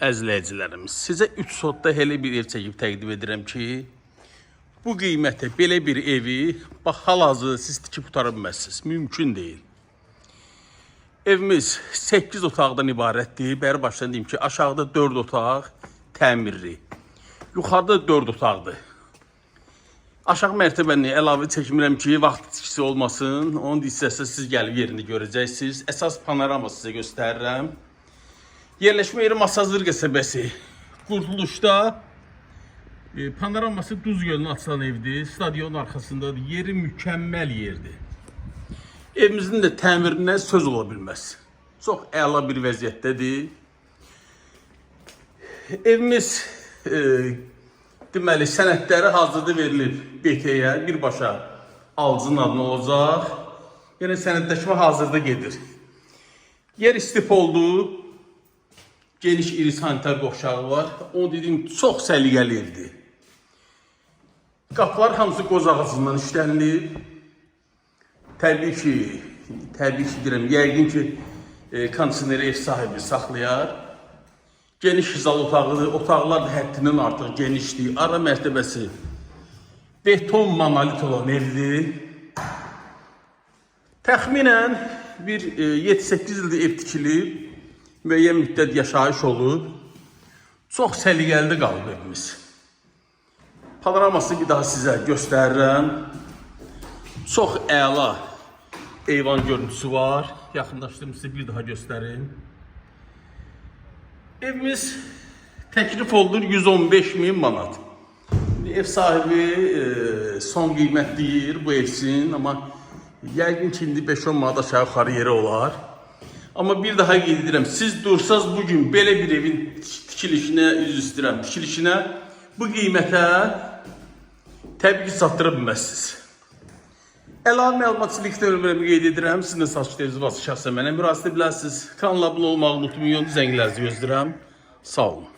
əzləyicilərimiz, sizə 3 sotda elə bir ev çəkib təqdim edirəm ki, bu qiymətə belə bir evi bax hal-hazırda siz tikib qutara bilməzsiniz. Mümkün deyil. Evimiz 8 otaqdan ibarətdir. Bəri başdan deyim ki, aşağıda 4 otaq təmirli. Yuxarıda 4 otaqdır. Aşağı mərtəbəni əlavə çəkmirəm ki, vaxt itkisi olmasın. Onun hissəsi siz gəlib yerini görəcəksiniz. Əsas panorama sizə göstərirəm. Yerləşmə yeri Masazır qəsəbəsi. Qurtuluşda panoraması Duz gölünə açılan evdir. Stadionun arxasındadır. Yeri mükəmməl yerdir. Evimizin də təmirinə söz ola bilməz. Çox əla bir vəziyyətdədir. Evimiz deməli sənədləri hazırda verilib BT-yə, birbaşa alıcının adına olacaq. Yəni sənədləşmə hazırda gedir. Yer istif oldu. Geniş iri sanitar qovşağı var. Onu dedim, çox səliqəli evdir. Qapılar hamısı qoz ağacından işlənilib. Təbii ki deyirəm, yəqin ki, kondisioneri ev sahibi saxlayar. Geniş hizal otağıdır. Otaqlar da həddindən artıq genişdir. Ara mərtəbəsi beton monolit olan evdir. Təxminən bir 7-8 ildir ev tikilib. Müəyyən müddət yaşayış olub. Çox səliqəli qalıb evimiz. Panoramasını bir daha sizə göstərirəm. Çox əla eyvan görüntüsü var. Yaxınlaşdırım sizə bir daha göstərim. Evimiz təklif olunur 115.000 manat. Ev sahibi son qiymət deyir bu evsin, amma yəqin ki, indi 5-10 manat aşağı yuxarı yeri olar. Amma bir daha qeyd edirəm, siz dursaz bugün belə bir evin tikilişinə, üzr istəyirəm, tikilişinə bu qiymətə təbii ki, satdıra bilməzsiniz. Əlavə məlumat nömrəmi qeyd edirəm. Sizin də satış teziniz varsa şəxsən mənə müraciət edə bilərsiniz. Kanala abunə olmağı unutmayın. Zənglərinizi gözləyirəm. Sağ olun.